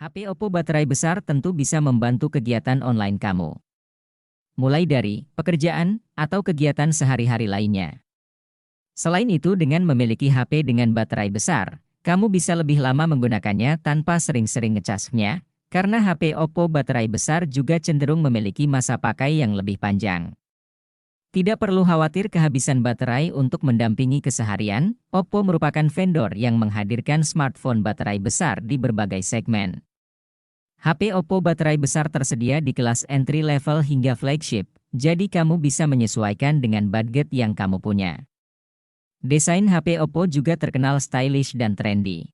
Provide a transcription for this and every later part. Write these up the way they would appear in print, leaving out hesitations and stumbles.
HP Oppo baterai besar tentu bisa membantu kegiatan online kamu. Mulai dari pekerjaan atau kegiatan sehari-hari lainnya. Selain itu, dengan memiliki HP dengan baterai besar, kamu bisa lebih lama menggunakannya tanpa sering-sering ngecasnya, karena HP Oppo baterai besar juga cenderung memiliki masa pakai yang lebih panjang. Tidak perlu khawatir kehabisan baterai untuk mendampingi keseharian. Oppo merupakan vendor yang menghadirkan smartphone baterai besar di berbagai segmen. HP Oppo baterai besar tersedia di kelas entry level hingga flagship, jadi kamu bisa menyesuaikan dengan budget yang kamu punya. Desain HP Oppo juga terkenal stylish dan trendy.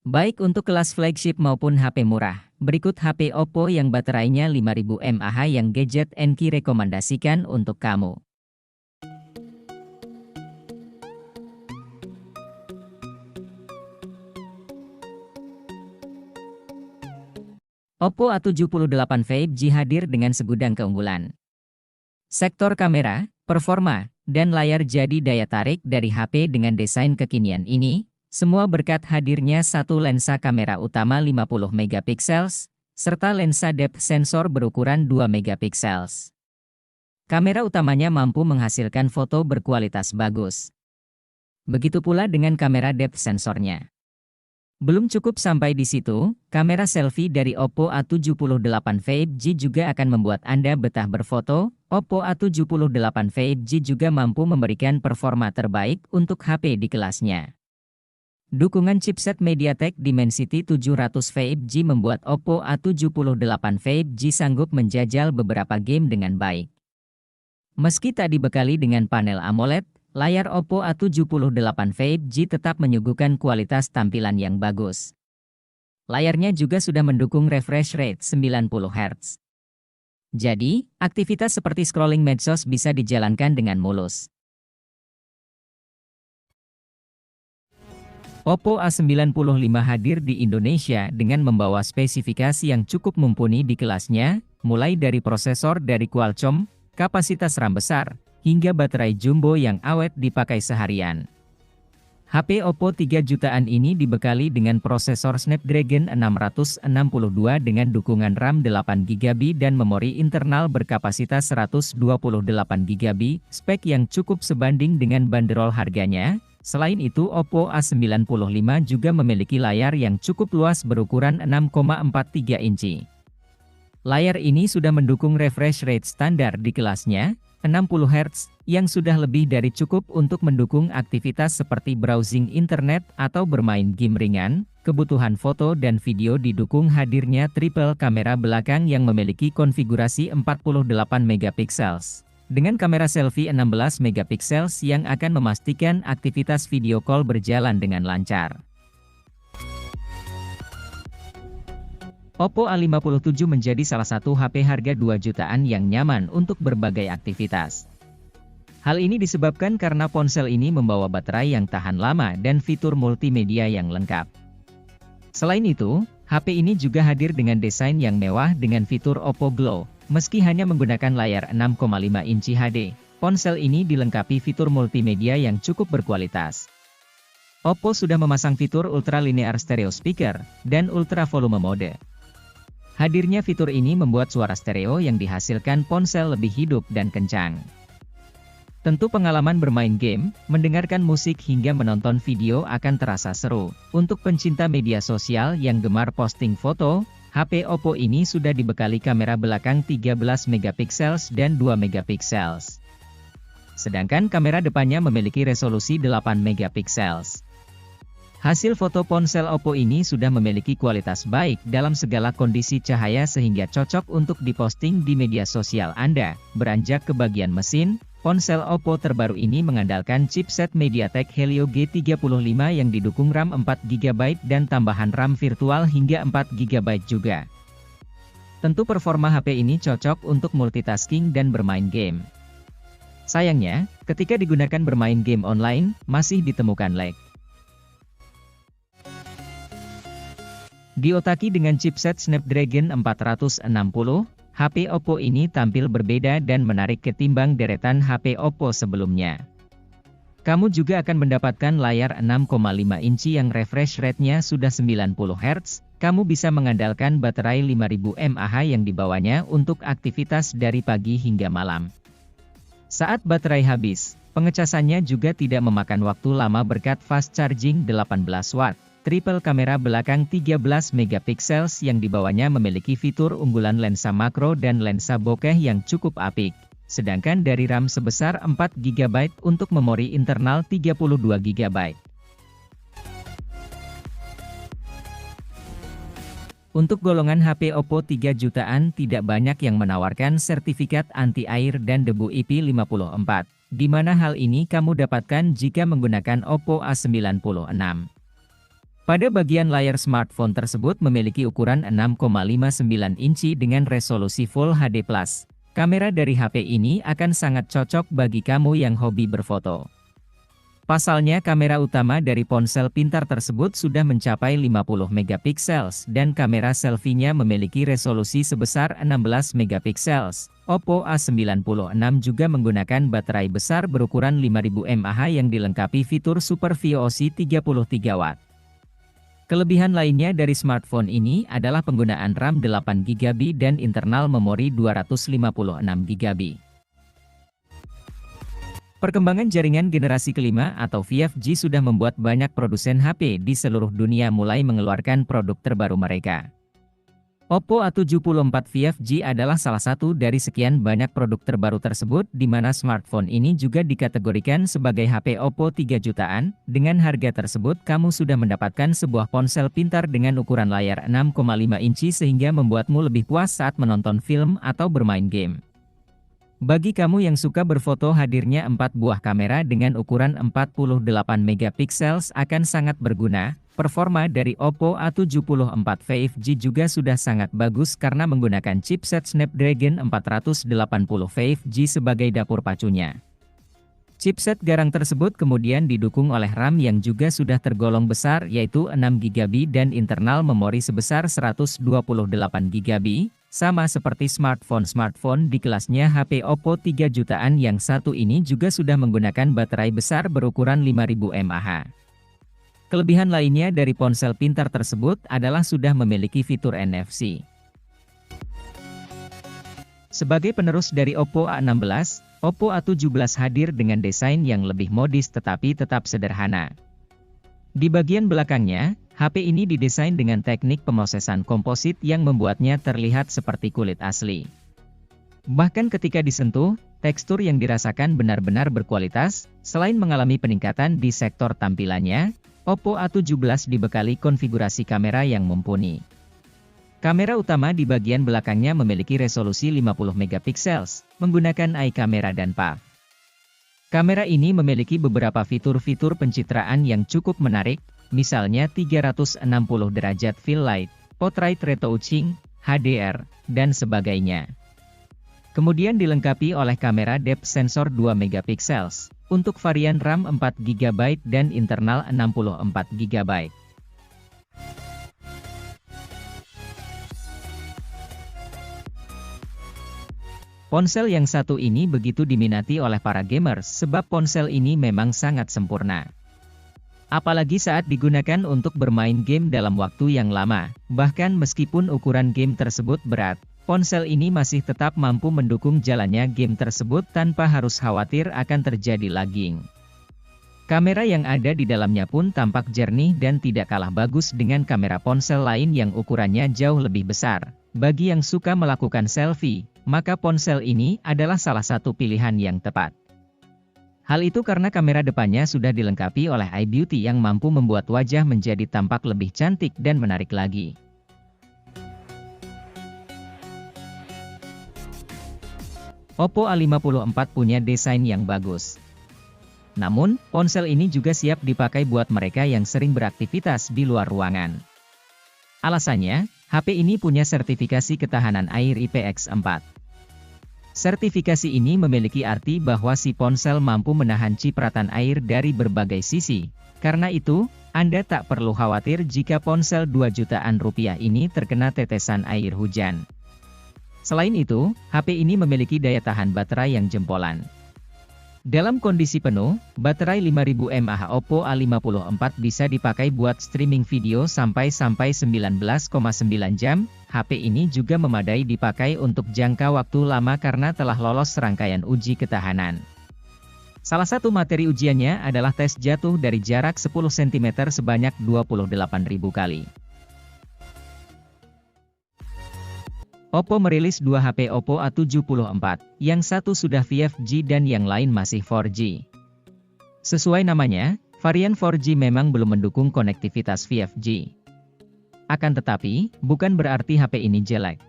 Baik untuk kelas flagship maupun HP murah, berikut HP Oppo yang baterainya 5000 mAh yang Gadget Enki rekomendasikan untuk kamu. Oppo A78 5G hadir dengan segudang keunggulan. Sektor kamera, performa, dan layar jadi daya tarik dari HP dengan desain kekinian ini, semua berkat hadirnya satu lensa kamera utama 50 megapiksel, serta lensa depth sensor berukuran 2 megapiksel. Kamera utamanya mampu menghasilkan foto berkualitas bagus. Begitu pula dengan kamera depth sensornya. Belum cukup sampai di situ, kamera selfie dari Oppo A78 5G juga akan membuat Anda betah berfoto. Oppo A78 5G juga mampu memberikan performa terbaik untuk HP di kelasnya. Dukungan chipset MediaTek Dimensity 700 5G membuat Oppo A78 5G sanggup menjajal beberapa game dengan baik. Meski tak dibekali dengan panel AMOLED, layar Oppo A78 5G tetap menyuguhkan kualitas tampilan yang bagus. Layarnya juga sudah mendukung refresh rate 90 Hz. Jadi, aktivitas seperti scrolling medsos bisa dijalankan dengan mulus. Oppo A95 hadir di Indonesia dengan membawa spesifikasi yang cukup mumpuni di kelasnya, mulai dari prosesor dari Qualcomm, kapasitas RAM besar, hingga baterai jumbo yang awet dipakai seharian. HP Oppo 3 jutaan ini dibekali dengan prosesor Snapdragon 662 dengan dukungan RAM 8GB dan memori internal berkapasitas 128GB, spek yang cukup sebanding dengan bandrol harganya. Selain itu, Oppo A95 juga memiliki layar yang cukup luas berukuran 6,43 inci. Layar ini sudah mendukung refresh rate standar di kelasnya, 60 Hz, yang sudah lebih dari cukup untuk mendukung aktivitas seperti browsing internet atau bermain game ringan. Kebutuhan foto dan video didukung hadirnya triple kamera belakang yang memiliki konfigurasi 48 megapiksel. Dengan kamera selfie 16 megapiksel yang akan memastikan aktivitas video call berjalan dengan lancar. Oppo A57 menjadi salah satu HP harga 2 jutaan yang nyaman untuk berbagai aktivitas. Hal ini disebabkan karena ponsel ini membawa baterai yang tahan lama dan fitur multimedia yang lengkap. Selain itu, HP ini juga hadir dengan desain yang mewah dengan fitur Oppo Glow. Meski hanya menggunakan layar 6,5 inci HD, ponsel ini dilengkapi fitur multimedia yang cukup berkualitas. Oppo sudah memasang fitur Ultra Linear Stereo Speaker dan Ultra Volume Mode. Hadirnya fitur ini membuat suara stereo yang dihasilkan ponsel lebih hidup dan kencang. Tentu pengalaman bermain game, mendengarkan musik hingga menonton video akan terasa seru. Untuk pencinta media sosial yang gemar posting foto, HP Oppo ini sudah dibekali kamera belakang 13 megapiksel dan 2 megapiksel. Sedangkan kamera depannya memiliki resolusi 8 megapiksel. Hasil foto ponsel Oppo ini sudah memiliki kualitas baik dalam segala kondisi cahaya sehingga cocok untuk diposting di media sosial Anda. Beranjak ke bagian mesin, ponsel Oppo terbaru ini mengandalkan chipset MediaTek Helio G35 yang didukung RAM 4GB dan tambahan RAM virtual hingga 4GB juga. Tentu performa HP ini cocok untuk multitasking dan bermain game. Sayangnya, ketika digunakan bermain game online, masih ditemukan lag. Diotaki dengan chipset Snapdragon 460, HP Oppo ini tampil berbeda dan menarik ketimbang deretan HP Oppo sebelumnya. Kamu juga akan mendapatkan layar 6,5 inci yang refresh rate-nya sudah 90 Hz, kamu bisa mengandalkan baterai 5000 mAh yang dibawanya untuk aktivitas dari pagi hingga malam. Saat baterai habis, pengecasannya juga tidak memakan waktu lama berkat fast charging 18 watt. Triple kamera belakang 13 megapiksel yang dibawanya memiliki fitur unggulan lensa makro dan lensa bokeh yang cukup apik. Sedangkan dari RAM sebesar 4 GB untuk memori internal 32 GB. Untuk golongan HP Oppo 3 jutaan tidak banyak yang menawarkan sertifikat anti-air dan debu IP54, di mana hal ini kamu dapatkan jika menggunakan Oppo A96. Pada bagian layar smartphone tersebut memiliki ukuran 6,59 inci dengan resolusi Full HD+. Kamera dari HP ini akan sangat cocok bagi kamu yang hobi berfoto. Pasalnya kamera utama dari ponsel pintar tersebut sudah mencapai 50 megapiksel dan kamera selfie-nya memiliki resolusi sebesar 16 megapiksel. Oppo A96 juga menggunakan baterai besar berukuran 5000 mAh yang dilengkapi fitur Super VOC 33 watt. Kelebihan lainnya dari smartphone ini adalah penggunaan RAM 8 GB dan internal memori 256 GB. Perkembangan jaringan generasi kelima atau 5G sudah membuat banyak produsen HP di seluruh dunia mulai mengeluarkan produk terbaru mereka. Oppo A74 5G adalah salah satu dari sekian banyak produk terbaru tersebut di mana smartphone ini juga dikategorikan sebagai HP Oppo 3 jutaan. Dengan harga tersebut kamu sudah mendapatkan sebuah ponsel pintar dengan ukuran layar 6,5 inci sehingga membuatmu lebih puas saat menonton film atau bermain game. Bagi kamu yang suka berfoto, hadirnya 4 buah kamera dengan ukuran 48 megapiksel akan sangat berguna. Performa dari Oppo A74 5G juga sudah sangat bagus karena menggunakan chipset Snapdragon 480 5G sebagai dapur pacunya. Chipset garang tersebut kemudian didukung oleh RAM yang juga sudah tergolong besar yaitu 6 GB dan internal memori sebesar 128 GB. Sama seperti smartphone di kelasnya HP Oppo 3 jutaan yang satu ini juga sudah menggunakan baterai besar berukuran 5000 mAh. Kelebihan lainnya dari ponsel pintar tersebut adalah sudah memiliki fitur NFC. Sebagai penerus dari Oppo A16, Oppo A17 hadir dengan desain yang lebih modis tetapi tetap sederhana. Di bagian belakangnya, HP ini didesain dengan teknik pemrosesan komposit yang membuatnya terlihat seperti kulit asli. Bahkan ketika disentuh, tekstur yang dirasakan benar-benar berkualitas. Selain mengalami peningkatan di sektor tampilannya, Oppo A17 dibekali konfigurasi kamera yang mumpuni. Kamera utama di bagian belakangnya memiliki resolusi 50 megapiksel, menggunakan eye camera dan PAF. Kamera ini memiliki beberapa fitur-fitur pencitraan yang cukup menarik, misalnya 360 derajat fill light, portrait retouching, HDR, dan sebagainya. Kemudian dilengkapi oleh kamera depth sensor 2 megapiksel, untuk varian RAM 4 GB dan internal 64 GB. Ponsel yang satu ini begitu diminati oleh para gamers sebab ponsel ini memang sangat sempurna. Apalagi saat digunakan untuk bermain game dalam waktu yang lama, bahkan meskipun ukuran game tersebut berat, ponsel ini masih tetap mampu mendukung jalannya game tersebut tanpa harus khawatir akan terjadi lagging. Kamera yang ada di dalamnya pun tampak jernih dan tidak kalah bagus dengan kamera ponsel lain yang ukurannya jauh lebih besar. Bagi yang suka melakukan selfie, maka ponsel ini adalah salah satu pilihan yang tepat. Hal itu karena kamera depannya sudah dilengkapi oleh Eye Beauty yang mampu membuat wajah menjadi tampak lebih cantik dan menarik lagi. Oppo A54 punya desain yang bagus. Namun, ponsel ini juga siap dipakai buat mereka yang sering beraktivitas di luar ruangan. Alasannya, HP ini punya sertifikasi ketahanan air IPX4. Sertifikasi ini memiliki arti bahwa si ponsel mampu menahan cipratan air dari berbagai sisi. Karena itu, Anda tak perlu khawatir jika ponsel 2 jutaan rupiah ini terkena tetesan air hujan. Selain itu, HP ini memiliki daya tahan baterai yang jempolan. Dalam kondisi penuh, baterai 5000 mAh Oppo A54 bisa dipakai buat streaming video sampai 19,9 jam. HP ini juga memadai dipakai untuk jangka waktu lama karena telah lolos serangkaian uji ketahanan. Salah satu materi ujiannya adalah tes jatuh dari jarak 10 cm sebanyak 28.000 kali. Oppo merilis dua HP Oppo A74, yang satu sudah 5G dan yang lain masih 4G. Sesuai namanya, varian 4G memang belum mendukung konektivitas 5G. Akan tetapi, bukan berarti HP ini jelek.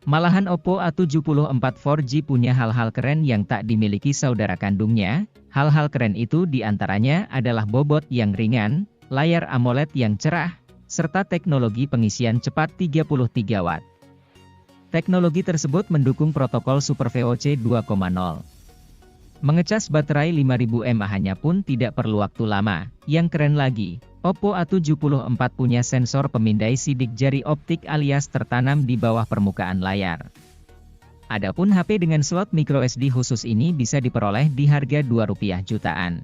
Malahan Oppo A74 4G punya hal-hal keren yang tak dimiliki saudara kandungnya. Hal-hal keren itu diantaranya adalah bobot yang ringan, layar AMOLED yang cerah, serta teknologi pengisian cepat 33 Watt. Teknologi tersebut mendukung protokol Super VOC 2.0. Mengecas baterai 5000 mAh-nya pun tidak perlu waktu lama. Yang keren lagi, Oppo A74 punya sensor pemindai sidik jari optik alias tertanam di bawah permukaan layar. Adapun HP dengan slot microSD khusus ini bisa diperoleh di harga Rp2 jutaan.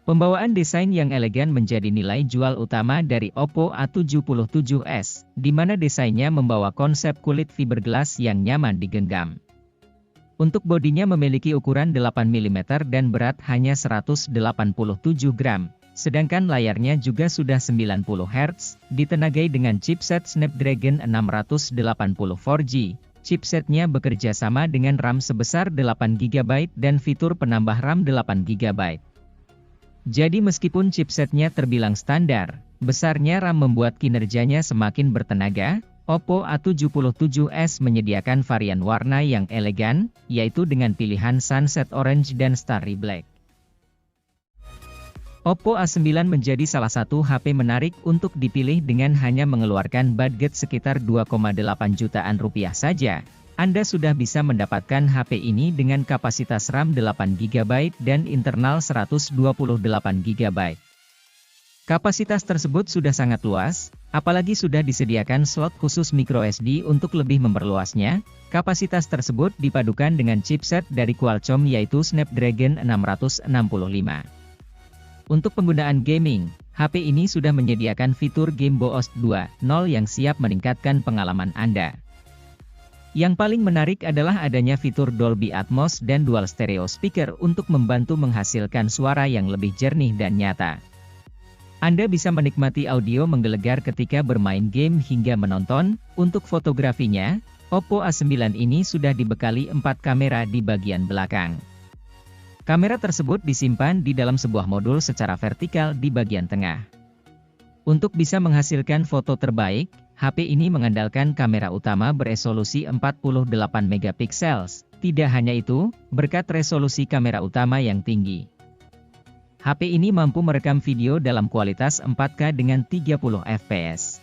Pembawaan desain yang elegan menjadi nilai jual utama dari Oppo A77s, di mana desainnya membawa konsep kulit fiberglass yang nyaman digenggam. Untuk bodinya memiliki ukuran 8 mm dan berat hanya 187 gram, sedangkan layarnya juga sudah 90 Hz, ditenagai dengan chipset Snapdragon 680 4G. Chipsetnya bekerja sama dengan RAM sebesar 8 GB dan fitur penambah RAM 8 GB. Jadi meskipun chipsetnya terbilang standar, besarnya RAM membuat kinerjanya semakin bertenaga. Oppo A77s menyediakan varian warna yang elegan, yaitu dengan pilihan Sunset Orange dan Starry Black. Oppo A9 menjadi salah satu HP menarik untuk dipilih dengan hanya mengeluarkan budget sekitar 2,8 jutaan rupiah saja. Anda sudah bisa mendapatkan HP ini dengan kapasitas RAM 8 GB dan internal 128 GB. Kapasitas tersebut sudah sangat luas, apalagi sudah disediakan slot khusus microSD untuk lebih memperluasnya. Kapasitas tersebut dipadukan dengan chipset dari Qualcomm yaitu Snapdragon 665. Untuk penggunaan gaming, HP ini sudah menyediakan fitur Game Boost 2.0 yang siap meningkatkan pengalaman Anda. Yang paling menarik adalah adanya fitur Dolby Atmos dan Dual Stereo Speaker untuk membantu menghasilkan suara yang lebih jernih dan nyata. Anda bisa menikmati audio menggelegar ketika bermain game hingga menonton. Untuk fotografinya, Oppo A9 ini sudah dibekali 4 kamera di bagian belakang. Kamera tersebut disimpan di dalam sebuah modul secara vertikal di bagian tengah. Untuk bisa menghasilkan foto terbaik, HP ini mengandalkan kamera utama beresolusi 48 megapiksel. Tidak hanya itu, berkat resolusi kamera utama yang tinggi, HP ini mampu merekam video dalam kualitas 4K dengan 30 fps.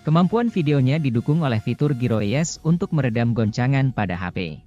Kemampuan videonya didukung oleh fitur Gyro EYES untuk meredam goncangan pada HP.